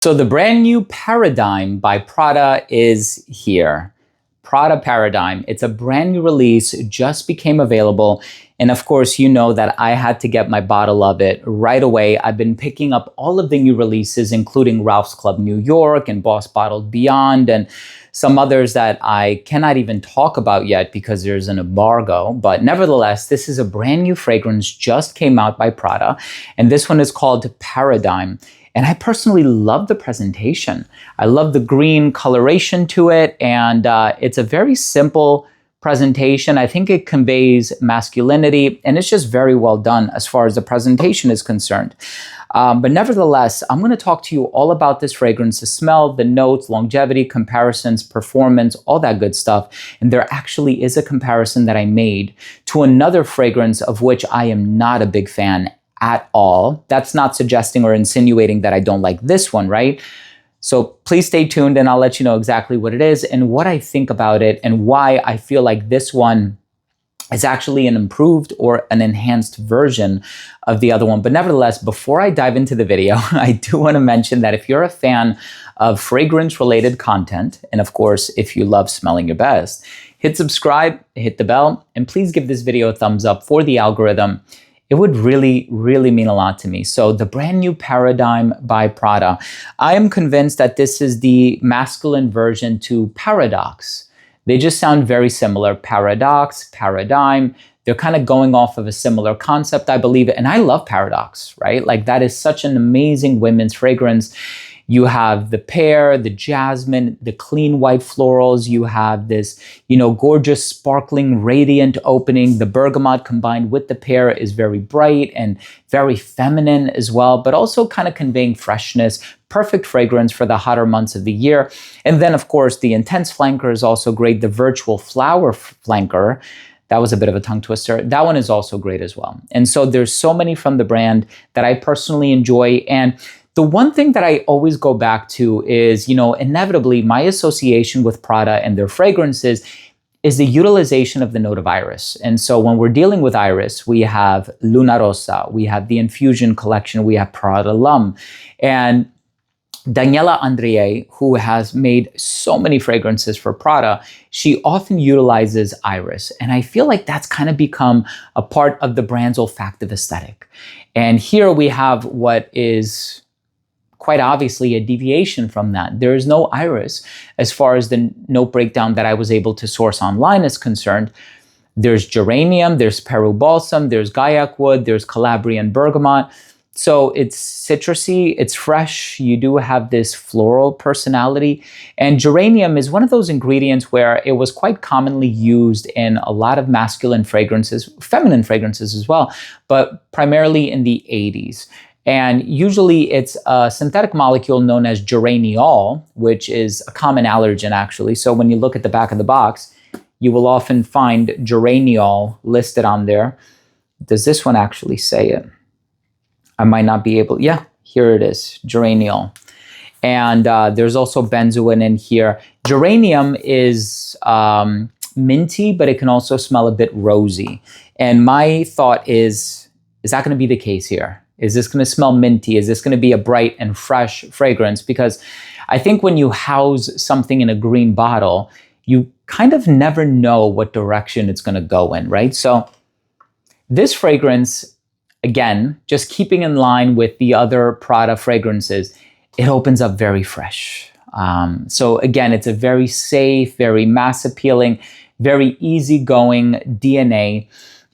So the brand new Paradigme by Prada is here. Prada Paradigme. It's a brand new release, it just became available. And of course, you know that I had to get my bottle of it right away. I've been picking up all of the new releases, including Ralph's Club New York and Boss Bottled Beyond and some others that I cannot even talk about yet because there's an embargo. But nevertheless, this is a brand new fragrance, just came out by Prada. And this one is called Paradigme. And I personally love the presentation. I love the green coloration to it, and it's a very simple presentation. I think it conveys masculinity, and it's just very well done as far as the presentation is concerned. But nevertheless, I'm going to talk to you all about this fragrance, the smell, the notes, longevity, comparisons, performance, all that good stuff. And there actually is a comparison that I made to another fragrance of which I am not a big fan at all. That's not suggesting or insinuating that I don't like this one, right? So please stay tuned and I'll let you know exactly what it is and what I think about it and why I feel like this one is actually an improved or an enhanced version of the other one. But nevertheless, before I dive into the video, I do want to mention that if you're a fan of fragrance-related content, and of course, if you love smelling your best, hit subscribe, hit the bell, and please give this video a thumbs up for the algorithm. It would really, really mean a lot to me. So the brand new Paradigme by Prada. I am convinced that this is the masculine version to Paradox. They just sound very similar. Paradox, Paradigme. They're kind of going off of a similar concept, I believe. And I love Paradox, right? Like that is such an amazing women's fragrance. You have the pear, the jasmine, the clean white florals. You have this, gorgeous, sparkling, radiant opening. The bergamot combined with the pear is very bright and very feminine as well, but also kind of conveying freshness. Perfect fragrance for the hotter months of the year. And then, of course, the intense flanker is also great. The virtual flower flanker, that was a bit of a tongue twister. That one is also great as well. And so there's so many from the brand that I personally enjoy. And the one thing that I always go back to is, inevitably my association with Prada and their fragrances is the utilization of the note of iris. And so when we're dealing with iris, we have Luna Rosa, we have the Infusion collection, we have Prada L'Homme. And Daniela Andrié, who has made so many fragrances for Prada, she often utilizes iris. And I feel like that's kind of become a part of the brand's olfactive aesthetic. And here we have what is quite obviously a deviation from that. There is no iris as far as the note breakdown that I was able to source online is concerned. There's geranium, there's Peru balsam, there's Gaiac wood, there's Calabrian bergamot. So it's citrusy, it's fresh, you do have this floral personality. And geranium is one of those ingredients where it was quite commonly used in a lot of masculine fragrances, feminine fragrances as well, but primarily in the 80s. And usually it's a synthetic molecule known as geraniol, which is a common allergen actually. So when you look at the back of the box, you will often find geraniol listed on there. Does this one actually say it? I might not be able, yeah, here it is, geraniol. And there's also benzoin in here. Geranium is minty, but it can also smell a bit rosy. And my thought is that going to be the case here? Is this going to smell minty? Is this going to be a bright and fresh fragrance? Because I think when you house something in a green bottle, you kind of never know what direction it's going to go in, right? So this fragrance, again, just keeping in line with the other Prada fragrances, it opens up very fresh. So again, it's a very safe, very mass appealing, very easygoing DNA.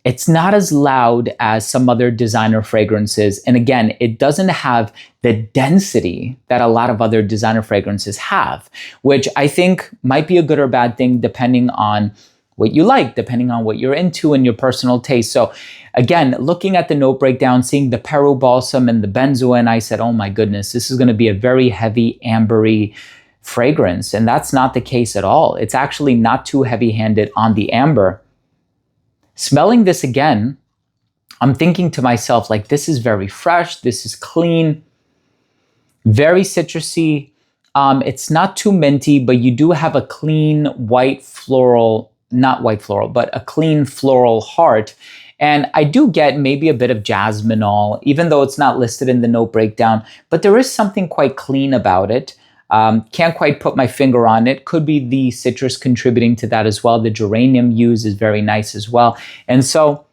It's not as loud as some other designer fragrances. And again, it doesn't have the density that a lot of other designer fragrances have, which I think might be a good or bad thing depending on what you like, depending on what you're into and your personal taste. So again, looking at the note breakdown, seeing the Peru balsam and the benzoin, I said, oh my goodness, this is going to be a very heavy, ambery fragrance. And that's not the case at all. It's actually not too heavy-handed on the amber. Smelling this again, I'm thinking to myself, like, this is very fresh, this is clean, very citrusy. It's not too minty, but you do have a clean white floral, not white floral, but a clean floral heart. And I do get maybe a bit of jasminol, even though it's not listed in the note breakdown, but there is something quite clean about it. Can't quite put my finger on it. Could be the citrus contributing to that as well. The geranium used is very nice as well. And so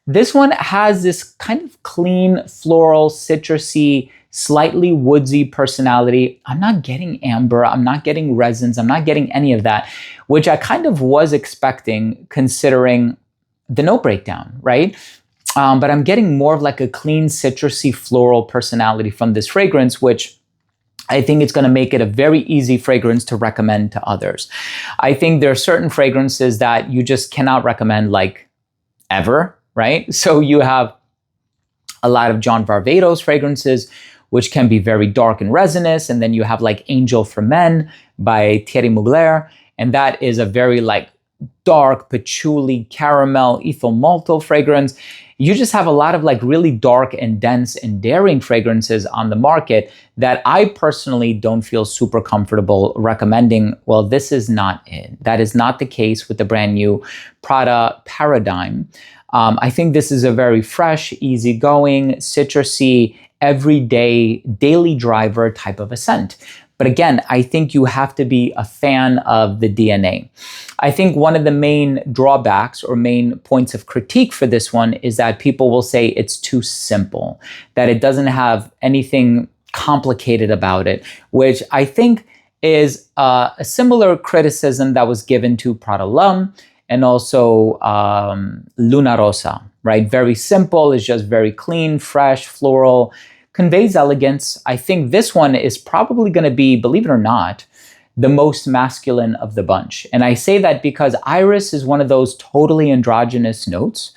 this one has this kind of clean, floral, citrusy, slightly woodsy personality. I'm not getting amber. I'm not getting resins. I'm not getting any of that, which I kind of was expecting considering the note breakdown, right? But I'm getting more of like a clean, citrusy, floral personality from this fragrance, which I think it's going to make it a very easy fragrance to recommend to others. I think there are certain fragrances that you just cannot recommend like ever, right? So you have a lot of John Varvatos fragrances, which can be very dark and resinous. And then you have like Angel for Men by Thierry Mugler. And that is a very like dark patchouli, caramel, ethyl maltol fragrance. You just have a lot of like really dark and dense and daring fragrances on the market that I personally don't feel super comfortable recommending. Well, this is not it. That is not the case with the brand new Prada Paradigme. I think this is a very fresh, easygoing, citrusy, everyday, daily driver type of a scent. But again, I think you have to be a fan of the DNA. I think one of the main drawbacks or main points of critique for this one is that people will say it's too simple, that it doesn't have anything complicated about it, which I think is a similar criticism that was given to Prada L'Homme and also Luna Rosa, right? Very simple, it's just very clean, fresh, floral, conveys elegance. I think this one is probably going to be, believe it or not, the most masculine of the bunch. And I say that because iris is one of those totally androgynous notes.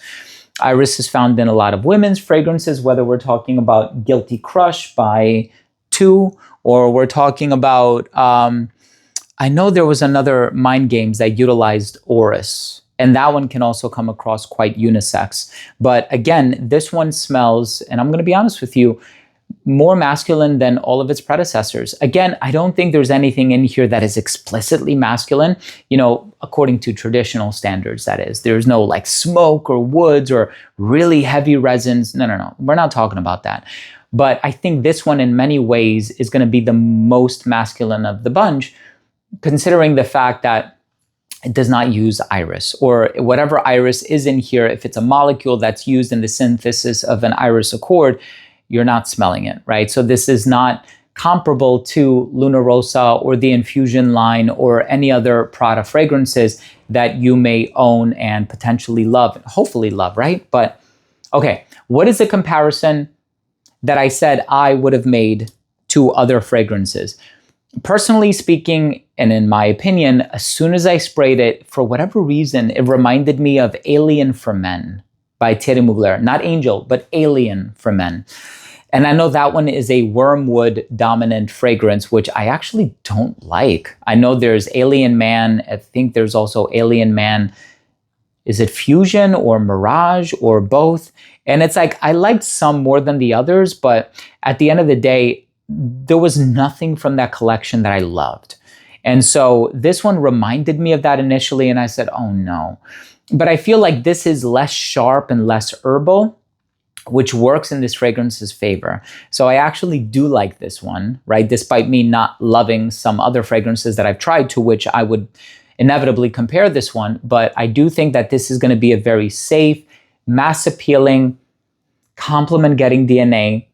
Iris is found in a lot of women's fragrances, whether we're talking about Guilty Crush by 2, or we're talking about, I know there was another Mind Games that utilized Oris. And that one can also come across quite unisex. But again, this one smells, and I'm going to be honest with you, more masculine than all of its predecessors. Again, I don't think there's anything in here that is explicitly masculine, you know, according to traditional standards, that is. There's no like smoke or woods or really heavy resins. No. We're not talking about that. But I think this one in many ways is going to be the most masculine of the bunch, considering the fact that it does not use iris, or whatever iris is in here. If it's a molecule that's used in the synthesis of an iris accord, you're not smelling it, right? So this is not comparable to Luna Rosa or the Infusion line or any other Prada fragrances that you may own and potentially love, hopefully love, right? But okay, what is the comparison that I said I would have made to other fragrances? Personally speaking, and in my opinion, as soon as I sprayed it, for whatever reason, it reminded me of Alien for Men by Thierry Mugler. Not Angel, but Alien for Men. And I know that one is a wormwood dominant fragrance, which I actually don't like. I know there's Alien Man. I think there's also Alien Man. Is it Fusion or Mirage or both? And it's like, I liked some more than the others, but at the end of the day, there was nothing from that collection that I loved. And so this one reminded me of that initially, and I said, oh no. But I feel like this is less sharp and less herbal, which works in this fragrance's favor. So I actually do like this one, right? Despite me not loving some other fragrances that I've tried, to which I would inevitably compare this one. But I do think that this is going to be a very safe, mass appealing, compliment getting DNA.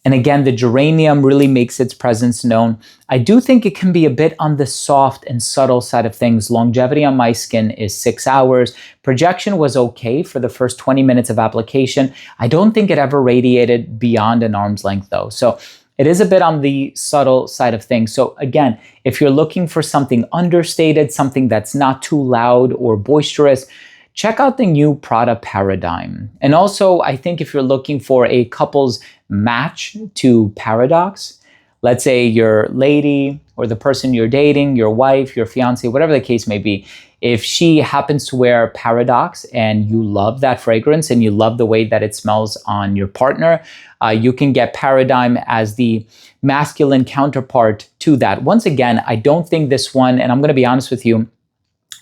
And again, the geranium really makes its presence known. I do think it can be a bit on the soft and subtle side of things. Longevity on my skin is 6 hours. Projection was okay for the first 20 minutes of application. I don't think it ever radiated beyond an arm's length though. So it is a bit on the subtle side of things. So again, if you're looking for something understated, something that's not too loud or boisterous, check out the new Prada Paradigme. And also, I think if you're looking for a couple's match to Paradox, let's say your lady or the person you're dating, your wife, your fiance, whatever the case may be, if she happens to wear Paradox and you love that fragrance and you love the way that it smells on your partner, you can get Paradigme as the masculine counterpart to that. Once again, I don't think this one, and I'm going to be honest with you,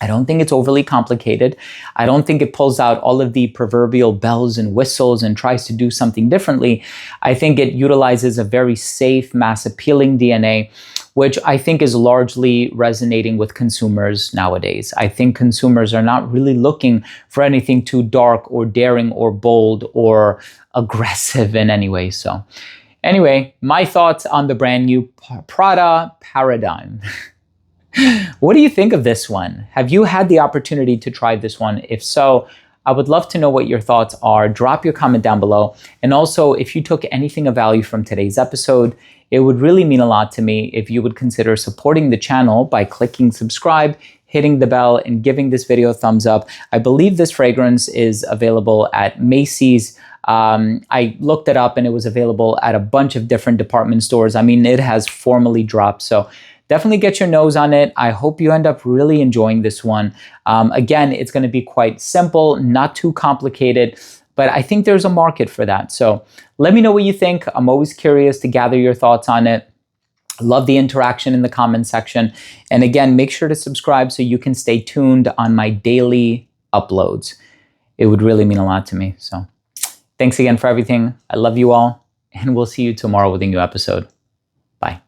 I don't think it's overly complicated. I don't think it pulls out all of the proverbial bells and whistles and tries to do something differently. I think it utilizes a very safe, mass appealing DNA, which I think is largely resonating with consumers nowadays. I think consumers are not really looking for anything too dark or daring or bold or aggressive in any way. So anyway, my thoughts on the brand new Prada Paradigme. What do you think of this one? Have you had the opportunity to try this one? If so, I would love to know what your thoughts are. Drop your comment down below. And also, if you took anything of value from today's episode, it would really mean a lot to me if you would consider supporting the channel by clicking subscribe, hitting the bell, and giving this video a thumbs up. I believe this fragrance is available at Macy's. I looked it up and it was available at a bunch of different department stores. I mean, it has formally dropped. So definitely get your nose on it. I hope you end up really enjoying this one. Again, it's going to be quite simple, not too complicated, but I think there's a market for that. So let me know what you think. I'm always curious to gather your thoughts on it. Love the interaction in the comment section. And again, make sure to subscribe so you can stay tuned on my daily uploads. It would really mean a lot to me. So thanks again for everything. I love you all, and we'll see you tomorrow with a new episode. Bye.